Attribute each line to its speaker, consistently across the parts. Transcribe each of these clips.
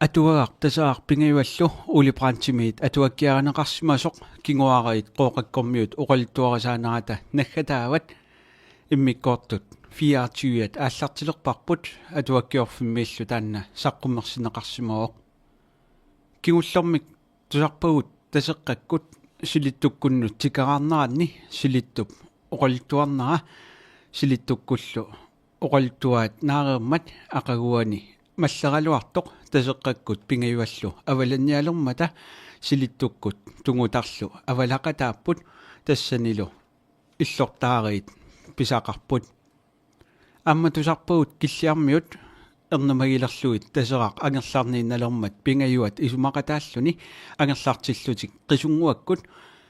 Speaker 1: Atuagaq tasaaq pingiuallu uliprantimit atuakkiaranaqarsimasoq kinguarit qoqakkormiut oqalittuarisaanarata naggataavat immikkoortut 24 aallartilerparput atuakkiorfimmiillu taanna saqqummersineqarsimooq kigullormik tusarpagut taseqqakkut silittukkunnut tikaraarnaranni silittup oqalittuarnara silittukkullu oqalittuaat naareermat aqaguani маллералуартоқ тасеққаккут пингаюаллу аваланниалермата силиттуккут тунгутарлу авалақатааппут тассанилу иллортаариит писақарпут амма тусарпагут киллиармиут эрнамагилерлуит тасеқақ ангерлаарниинналермат пингаюат исумақатааллуни ангерлаартиллутик қисунгуаккут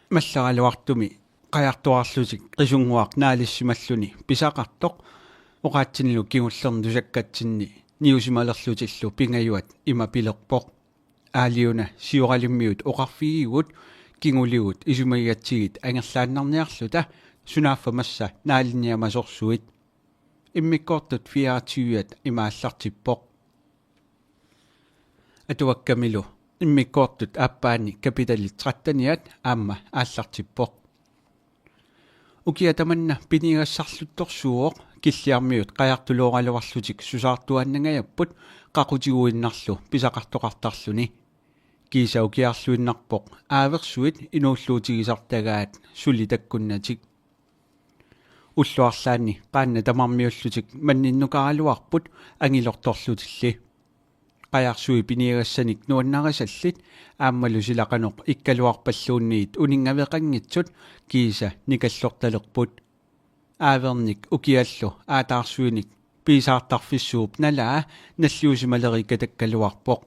Speaker 1: маллералуартуми қаяртуарлутик қисунгуақ наалиссималлуни писақартоқ оқаатсинилу кигуллерни тусаккатсинни niusimalerlutилlu pingayuat imapilerpoq aaliuna sioralиммиут oqarfigiguut kinguligut isumagiatsigit angerlaannarniarluta sunaafa massa naalinniamasorsuit immikkoortut 24 imaallartippoq atuakkamilu immikkoortut aappaani kapitalit 13 aamma aallartippoq ukiatamanna pinigassarluttorsuuq киллиармиут қаяртулуоралуарлутик сусаартуаннагаяппут қақутигуиннарлу писақартоқартарлуни кисаукиарлуиннарпоқ ааверсуит инууллуутигисартагаат сули таккуннатик уллуарлаани qaanna тамармиуллутик манниннукаралуарпут ангилорторлутилли qaярсуи пинигассаник нуаннарисаллит ааммалу силақаноқ иккалуарпаллуунниит унингавеқангитсут киса никаллорталерпут ааверник укиаллу аатаарсуиник писаартарфиссууп налаа наллиусималерика таккалуарпоқ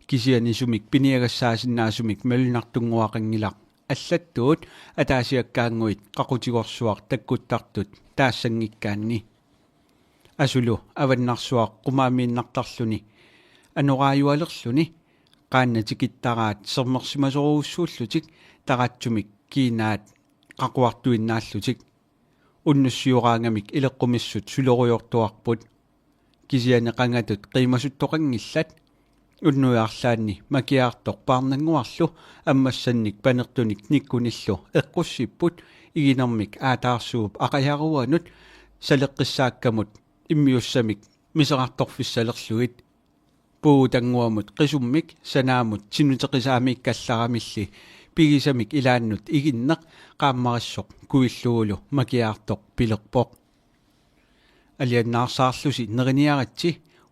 Speaker 1: кисиани сумик пиниагассаасиннаасумик малунартунгуақангилақ аллаттуут атаасиаккаангуит қақутигорсуар таккуттартут таассангиккаанни асулу аваннарсуақ қумаамииннартарлуни анорааюалерлуни qaanna tikиттараат сермерсимасоруussууллутик таратсумик кинаат қақуартуиннааллутик уннуссиораангамик илеққумиссут сулеруйортуарпут кисиане қангатут қимасуттоқангиллат уннуяарлаанни макиаартоқ паарнангуарлу аммассанник панертуник никкуниллу эққуссиппут игинермик аатаарсууп ақаяруанут салеққиссааккамут иммиуссамик мисеқарторфиссалерлугит пуутангуамут қисуммик санаамут синутеқисаамиккалларамилли пигисамик илааннут игиннеқ qaammarissoq kuilluulu makiaartoq pilerpoq алианнаарсаарлуси нерiniaratsi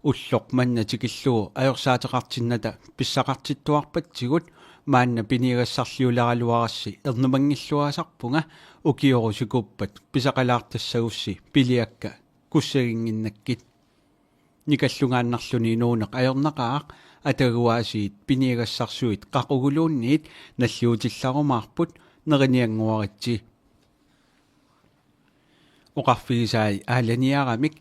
Speaker 1: уллоқ манна тикиллуу аёрсаатеқартинната писсақартиттуарпатсигут маанна пинигассарлиулералуарасси эрнумангиллуасарпунга укиорусикуппат писақалаартассагусси пилиакка куссагингиннаккит никаллунгааннарлуни нуунеқ аёрнақаақ атагуаасиит пинигассарсуит қақугулуунниит наллиутилларумаарпут нерinianguaritsi оқарфигисаи ааланиарамик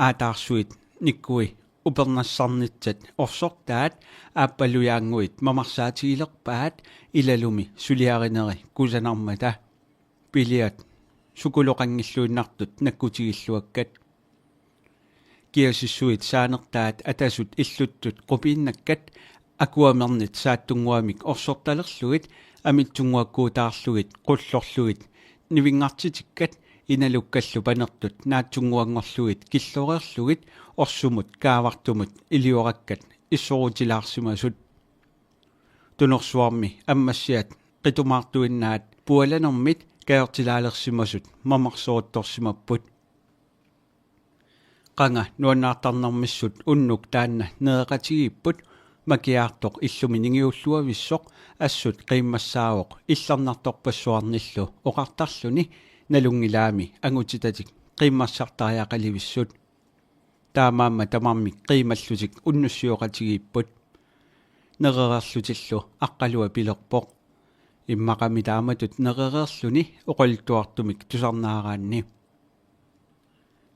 Speaker 1: аатаарсуит никкуи упернассарнитсат орсортаат ааппалуяангуит мамарсаатигилерпаат илалуми сулиаринери кусанармата пилиат сукулоқангиллуиннартут наккутигиллуаккат киасиссуит саанертаат атасут иллуттут қупииннаккат акуамернит сааттунгуамик орсорталерлугит амитсунгуаккуутаарлугит qulлорлугит нивингартитиккат иналуккаллу панертут наатсунгуангорлугит киллореерлугит орсумут каавартумут илиораккат иссорутилаарсимасут тунерсуарми аммассиат qitumaartuinnaat pualanermit kaertilaalersimasut mamарсоруттόρсимаппут qanga nuannaartarnermissut unnuk taanna neeqatigipпут макиаартоқ иллуми нингиуллуависсоқ ассут қиммассаавоқ илларнарторпассуарниллу оқартарлуни налунгилаами ангутитатик қиммассартариақаливиссут таамаамма тамармик қималлутик уннуссиоқатигиппут неререрлутиллу аққалуа пилерпоқ иммақами тааматут неререрлуни оқолтуартумик тусарнаараанни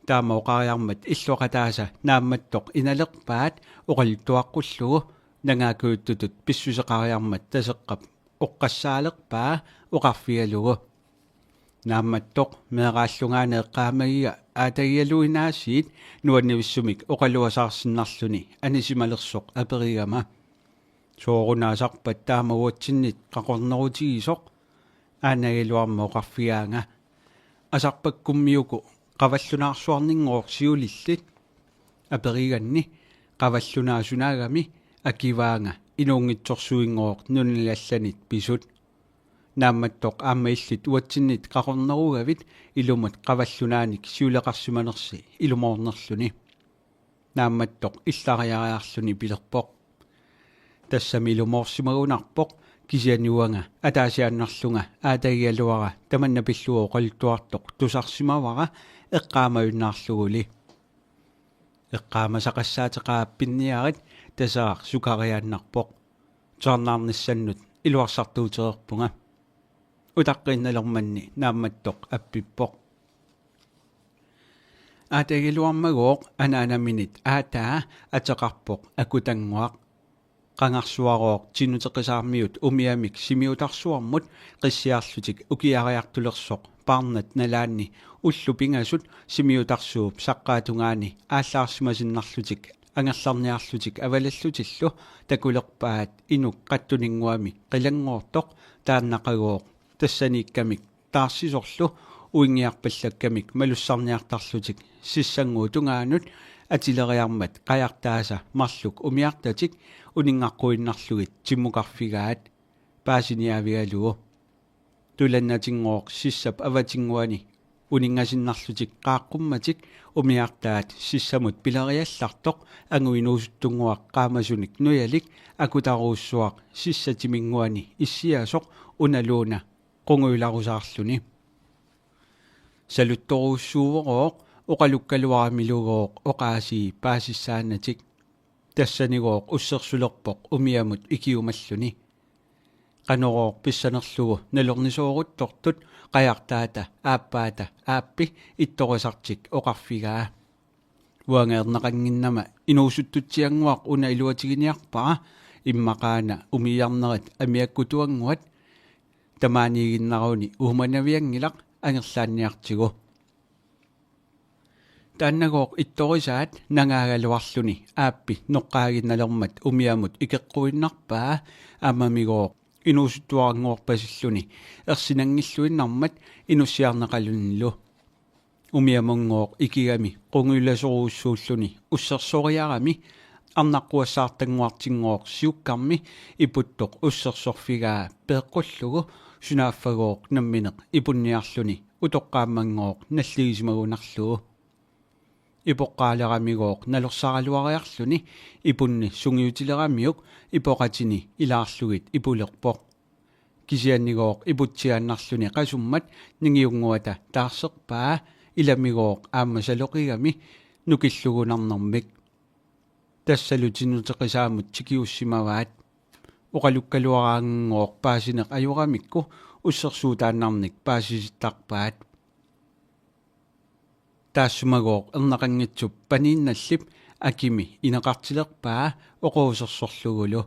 Speaker 1: таама оқариармат иллуақатааса наамматтоқ иналерпаат оқалтуаққуллугу нагаакууттутут писсусеқариармат тасеққап оққассаалерпаа оқарфигалугу наамматтоқ меэрааллунгаанеэққаамагига аатагиалуинаасиит нуаннивиссумик оқалуасаарсиннарлуни анисималерсоқ аперигама soorunasarpat taamavuatsinnit qaqornerutigisoq aanagiluarma oqarfiaanga asarpakkummiuku qavallunaarsuarninngooq siulillit aperiganni qavallunaasunaagami akivaanga inuungitsorsuinngooq nunilallanit pisut naammattoq aamma illit uatsinnit qaqornerugavit ilumut qavallunaanik siuleqarsimanersi ilumoornerluni naammattoq иллариариарлүни пилерпоq тассами илумоорсимагунарпоq кисианиуанга атаасианнарлунга аатагиалуара таманна пиллуо qoltuartoq тусарсимавара эққаамаюннаарлугули эққаамасақассаатеқааппинниарит тасаар сукариааннарпоq саарнаарниссаннут илуарсартуутерерпунга утаққинналерманни наамматтоq аппиппоq аатагилуармагооq анаанаминит аатаа атеқарпоq акутангуақ qangarsuarooq tinutеқисаармиут умиамик симиутарсуармут қиссиарлутик укиариартулерсоқ парнат налаанни уллу пингасут симиутарсууп саққаатунгаани ааллаарсимасиннарлутик ангерларниарлутик авалаллутиллу такулерпаат инук қаттунингуами қилангоортоқ тааннақагооқ тассанииккамик таарсисорлу уингиарпаллаккамик малуссарниартарлутик сиссангуу тунгаанут атилериармат қаяртааса марлук умиартатик унингаққуиннарлугит тиммукарфигаат паасиниавигалуо туланнатингооқ сиссап аватингуани унингасиннарлутик қааққумматик умиартаат сиссамут пилериаллартоқ ангуинуусуттунгуақ qaamasunik нуялик акутаруuссуақ сиссатимингуани иссиасоқ уналууна қунгуиларусаарлүни салутторуuссуувороқ оқалуккалуарамилугооқ оқаасии паасиссаанатик тассанигооқ уссерсулерпоқ умиамут икиумаллуни qanoroq pissanerlugu nalornisooruttортут qajartaata aappaata aappi ittorisartik oqarfigaa uangeernaqanginnama inuusuttutsianguaq una iluatiginiarpara immaqaana umiarnerit amiakkutuanguat tamaaniiginnaruni uumanaviangilaq angerlaanniartigu тааннагооқ иттторисаат нангаагалуарлүни ааппи ноққаагинналермат умиамут икеққуиннарпаа аамамигооқ инуусуттуарангуорпасиллүни ерсинангиллуиннармат инуссиарнеқалуннилу умиамунгооқ икигами қунгуиласоруussууллүни уссерсориарами арнаққуассаартангуартингооқ сиуккарми ипуттоқ уссерсорфигаа пеэққуллугу сунааффагооқ намминеқ ипунниарлүни утоққааммангооқ наллигисимагунарлугу ипоққаалерамигооқ налерсаралуариарлүни ипунни сунгиутилерамиук ипоқатини илаарлугит ипулерпоқ кисианнигооқ ипутсиааннарлүни қасуммат нингиунгуата таарсерпаа иламигооқ аама салоқигами нукиллугунарнэрмик тассалутинутеқисаамут тикиуссимаваат оқалуккалуараангооқ паасинеқ аюрамикку уссерсуутааннарник паасиситтарпаат таассумагооқ эрнеқангитсуп паниинналлип акими инеқартилерпаа оқуусерсорлугулу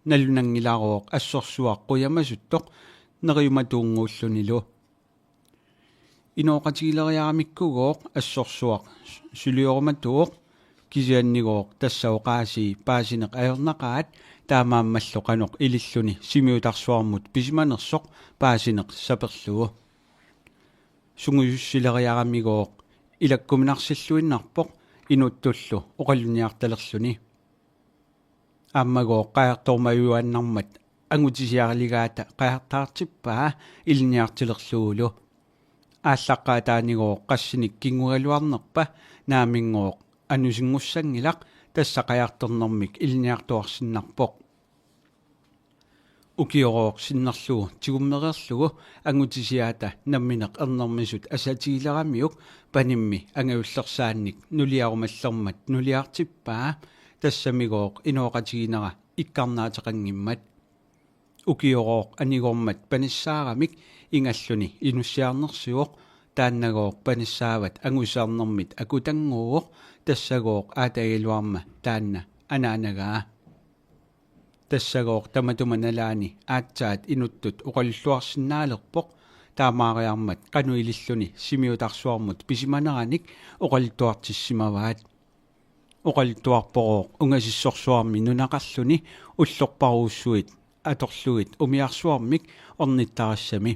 Speaker 1: налунангиларооқ ассорсуақ қуямасуттоқ нериуматуунгууллунилу инооқатигилериарамиккугооқ ассорсуақ сулиоруматууқ кисианнигооқ тассаоқаасии паасинеқ аернақаат таамааммаллоқаноқ илиллуни симиутарсуармут писиманерсоқ паасинеқ саперлугу сунгуйуссилериарамигооқ илаккуминарсиллуиннарпоқ инуттуллу оқаллуниарталерлүни ааммагооқ қаяртормаюаннармат ангутисиарилигаата қаяртаартиппаа илниартилерлугулу ааллаққаатаанигооқ қассиник кингугалуарнерпа наамингооқ анусингуссангилақ тасса қаярторнэрмик илниартуарсиннарпоқ укиорооқ синнерлугу тигуммереерлугу ангутисиаата намминеқ эрнэрмисут асатигилерамиук панимми ангавуллерсаанник нулиарумаллермат нулиартиппаа тассамигооқ инооқатигинера иккарнаатеқангиммат укиорооқ анигормат паниссаарамик ингаллуни инуссиарнерсуоқ тааннагооқ паниссаават ангусаарнэрмит акутангууоқ тассагооқ аатагилуарма таанна анаанагаа тассагооқ таматуманалаани аатсаат инуттут оқаллуарсинаалерпоқ таамаариармат қануилиллуни симиутарсуармут писиманераник оқалтуартиссимаваат uqaltuarporoq ungasissorsuarmi nunaqarluni ullorparuussuit atorlugit umiarsuarmik ornittarassami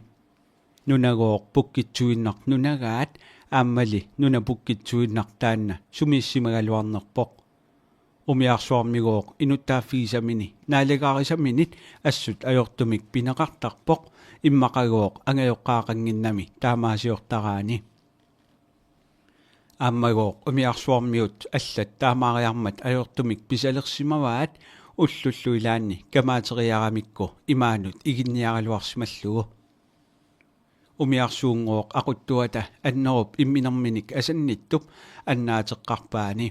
Speaker 1: nunagooq pukkitsuinnaq nunagaat aammali nuna pukkitsuinnaq taanna sumiissimagaluarnerpoq umiarsuarmigooq inuttaafiisamini naalegaarisaminnit assut ajortumik pineqartarpoq immaqagooq angajoqqaaqanginnami taamaasiortaraani aamagooq umiarsuarmiut allat taamaariarmat ajortumik pisalersimavaat ullullu ilaanni kamaateriaramikku imaanut iginniaraluarsimallugu umiarsuungooq aquttuata annerup imminerminik asannittup annaateqqarpaani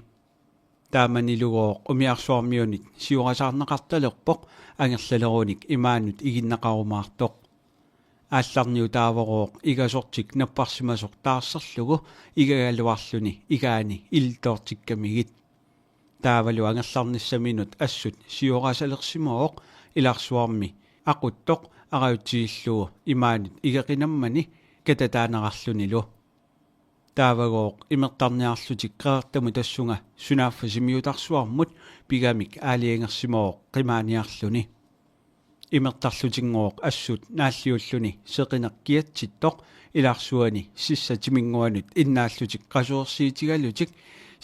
Speaker 1: taamanilugoq umiarsuarmiunit siurasarneqartalerpoq angerlalerunik imaanut iginnaqarumaartoq аалларниу таавороқ игасортик наппарсимасор таарсерлугу игagaluарлүни игаани илтоортиккамигит таавалу ангерларниссаминут ассут сиорасалерсимооқ иларсуарми ақуттоқ араутииллугу имаанут игеқинаммани кататаанеқарлунилу таавагооқ имертарниарлутик қеэртаму тассунга сунааффа симиутарсуармут пигамик аалиангерсимооқ қимааниарлүни имертарлутингооқ ассут нааллиуллуни сеқинеқкиатситтоқ иларсуани сиссатимингуанут иннааллутик қасуерсиитигалутик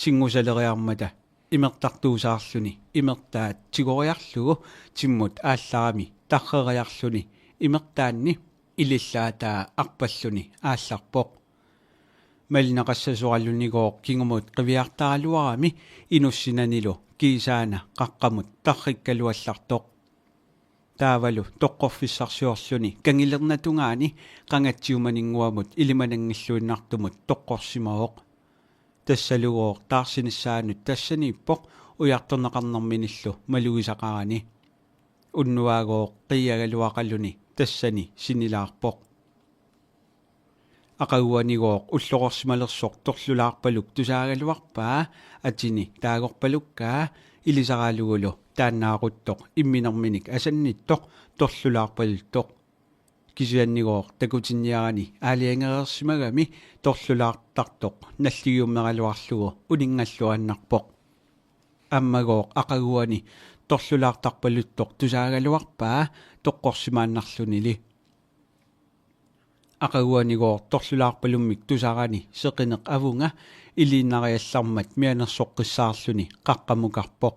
Speaker 1: сингусалериармата имертартуусаарлүни имертаат тигориарлугу тиммут аалларами таррериарлүни имертаанни илиллаатаа арпаллүни аалларпоқ малинеқассасуарлунигооқ кингумут қивиартаралуарами инуссинанилу кисаана қаққамут тарриккалуаллартоқ таавалу тоққорфиссарсиорлүни кангилернатунгаани қангатсиуманингуамут илиманангиллуиннартумут тоққорсимаоқ тассалугооқ таарсиниссаанут тассанииппоқ уярторнеқарнэрминиллу малугисақарани уннуаагооқ қиягалуақаллуни тассани синилаарпоқ ақагуанигооқ уллоқорсималерсоқ торлулаарпалук тусаагалуарпаа атини таагорпалуккаа илисаралугулу тааннаақуттоқ имминерминик асанниттоқ торлулаарпалуттоқ кисианнигооқ такутинниарани аалиангерерсимагами торлулаартартоқ наллигиуммералуарлугу унингаллуаннарпоқ аммагооқ ақагуани торлулаартарпалуттоқ тусаагалуарпаа тоққорсимааннарлунили ақагуанигооқ торлулаарпалуммик тусарани сеқинеқ авунга илииннариаллармат мианерсоққиссаарлүни қаққамукарпоқ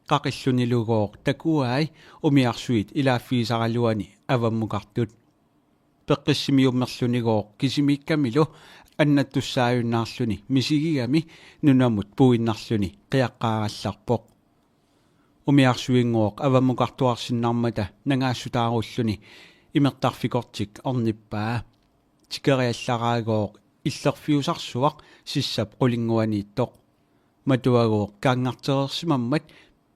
Speaker 1: қақиллунилугооқ такуаи умиарсуит илааффиисаралуани аваммукартут пеққиссимиуммерлунигооқ кисимиккамилу аннаттуссааюннаарлүни мисигигами нунамут пуиннарлүни қиаққааралларпоқ умиарсуингооқ аваммукартуарсиннармата нагаассутааруллүни имертарфикортик орниппаа тикериаллараагооқ иллерфиусарсуақ сиссап қулингуанииттоқ матуагооқ каангартерерсимаммат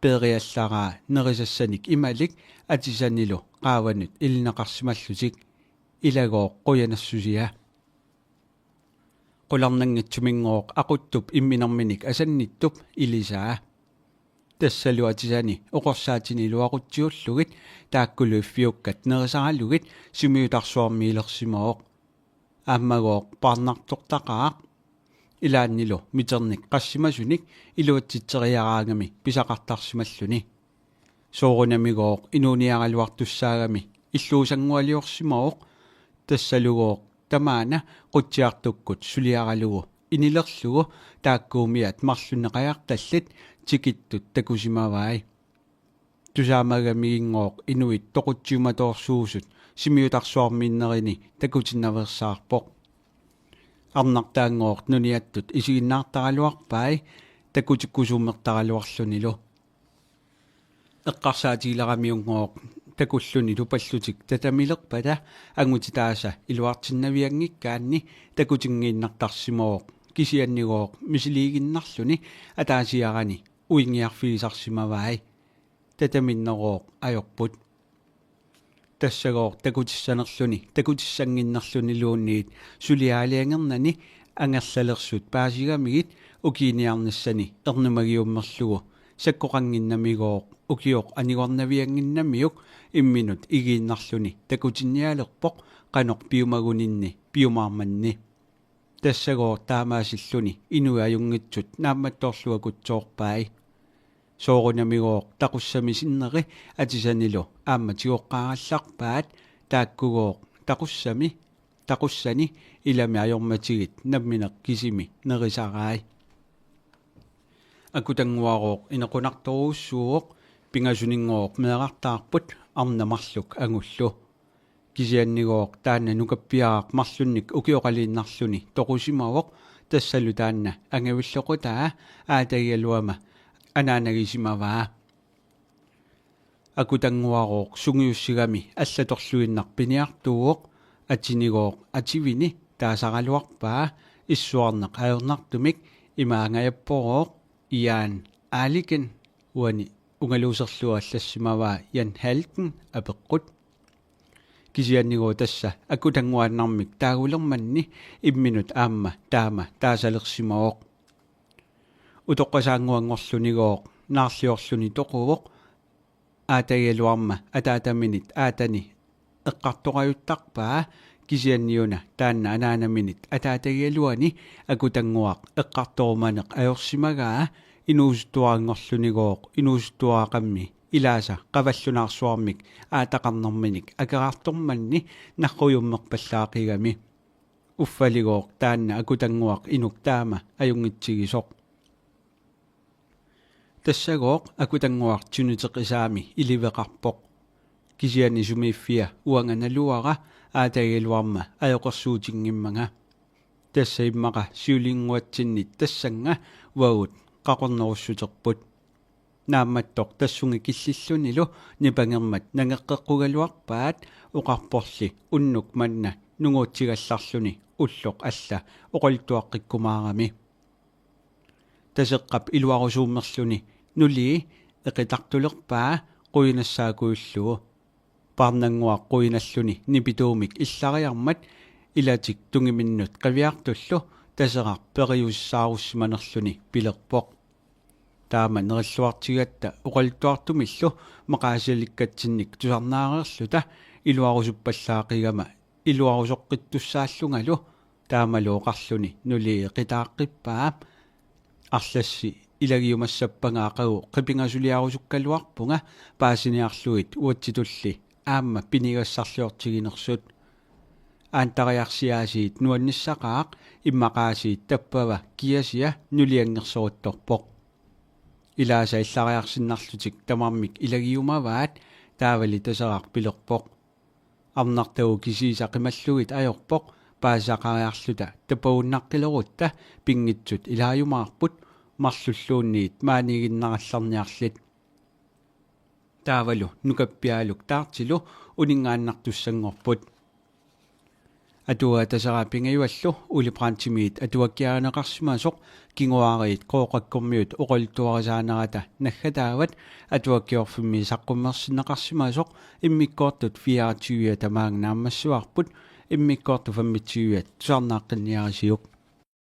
Speaker 1: пеериаллараа нерисассаник ималик атисанилу qaаванут илинеқарсималлутик илагооқ қуянассусиа қуларнангитсумингооқ ақуттуп имминерминик асанниттуп илисаа тассалу атисани оқорсаатинилуақутсиуллугит тааккулуиффиуккат нерисаралугит симиутарсуармиилерсимаоқ ааммагооқ парнартортақаа илааннилу митерник qassimasуник илуатситсериараангами писақартарсималлуни соорунамигооқ инуниаралуартуссаагами иллуусангуалиорсимаоқ тассалугооқ тамаана қутсиартуккут сулиаралугу инилерлугу тааккуумиат марлунеқаярталлит тикиттут такусимаваи тусаамагамигингооқ инуит тоқутсиуматорсуусут симиутарсуармииннерини такутиннаверсаарпоқ арнартаангооқ нуниаттут исигиннаартаралуарпаи такутиккусууммертаралуарлунилу эққарсаатилерамиунгооқ такуллуни лупаллутик татамилерпата ангутитааса илуартиннавиангиккаанни такутингииннартарсимооқ кисианнигооқ мисилиигиннарлуни атаасиарани уингиарфигисарсимаваи татаминнерооқ ajorput тассагооқ такутиссанерлүни такутиссангиннерлунилуунниит сулиаалиангернани ангерлалерсут паасигамигит укиниарнассани эрнумагиуммерлугу саккоқангиннамигооқ укиоқ анигорнавиангиннамиук имминут игииннарлүни такутинниалерпоқ қанор пиумагунинни пиумаарманни тассагоо таамаасиллуни инуажунгитсут наамматторлуакутсоорпаи соорунамигоо тақуссами синнери атисанилу аама тиоққаралларпаат тааккугоо тақуссани илами ajormatигит намминеқ кисими нерисараи акутангуарооқ инеқунарторууссууоқ пингасунингооқ меэқартаарпут арнамарлук ангуллу кисианнигооқ таанна нукаппиаақ марлунник укиоқалииннарлуни тоқусимавоқ тассалу таанна ангавиллоқутаа аатагиалуама анаанагисимаваа акутангуарооқ сунгиуссигами аллаторлуиннар пиниартууоқ атинигооқ ативини таасаралуарпаа иссуарнеқ аернартумик имаангаяппорооқ иаан ааликен уани унгалуусерлуа аллассимаваа ян халтен апеққут кисианнигоо тасса акутангуааннармик таагулерманни имминут аама таама таасалерсимаоқ утоққасаангуангорлунигооқ наарлиорлуни тоқувоқ аатагиалуарма атаатаминит аатани эққартоқаюттарпаа кисианниуна таанна анаанаминит атаатагиалуани акутангуақ эққарторуманеқ аёрсимагаа инуусуттуаангорлунигооқ инуусуттуаақамми илааса қаваллунаарсуармик аатақарнэрминик акераарторманни нарруйуммерпаллаақигами уффалигооқ таанна акутангуақ инук таама аюнгитсигисоқ тассагооқ акутангуақ тунутеқисаами иливеқарпоқ кисиани сумииффиа уанганалуара аатагилуарма аёқорсуутингиммага тасса иммақа сиулингуатсиннит тассанга уагут қақорнеруссутерпут наамматтоқ тассунги киллиллунилу нипангермат нангеққеққугалуарпаат уқарпорли уннук манна нугуутсигалларлуни уллоқ алла оқолтуаққиккумаарами тасеққап илуарусууммерлуни нули эқитартулерпаа қуинассаакуиллугу парнангуақ қуиналлуни нипитуумик иллариармат илатик тунгиминнут қавиартуллу тасеқар периуссааруссиманерлуни пилерпоқ таама нериллуартигатта оқалтуартумиллу мақаасаликкатсинник тусарнаареерлута илуарусуппаллаақигама илуарусоққиттуссааллунгалу таамалуоқарлуни нули қитааққиппаа арласси илагиумассаппангаақагу қипингасулиарусуккалуарпунга паасиниарлуит уатситулли аама пинигассарлиортигинерсут аантариарсиаасиит нуанниссақаақ иммақаасиит таппава киасиа нулиангерсорутторпоқ илааса иллариарсиннарлутик тамармик илагиумаваат таавали тасераақ пилерпоқ арнартагу кисииса қималлугит аёрпоқ паасақариарлута тапауннаққилерутта пингитсут илааюмаарпут марлуллуунниит маанигиннаралларниарлит таавалу нукаппиалук таартилу унингааннартуссангорпут атуа тасара пингаюаллу улипрантимиит атуаккиаанеқарсимасоқ кингуаариит қооқаккормиут оқолтуарисаанерата наггатаават атуаккиорфимми саққуммерсинеқарсимасоқ иммиккоортут 24 тамаангнааммассуарпут иммиккоорту 25 тусарнааққинниарисиук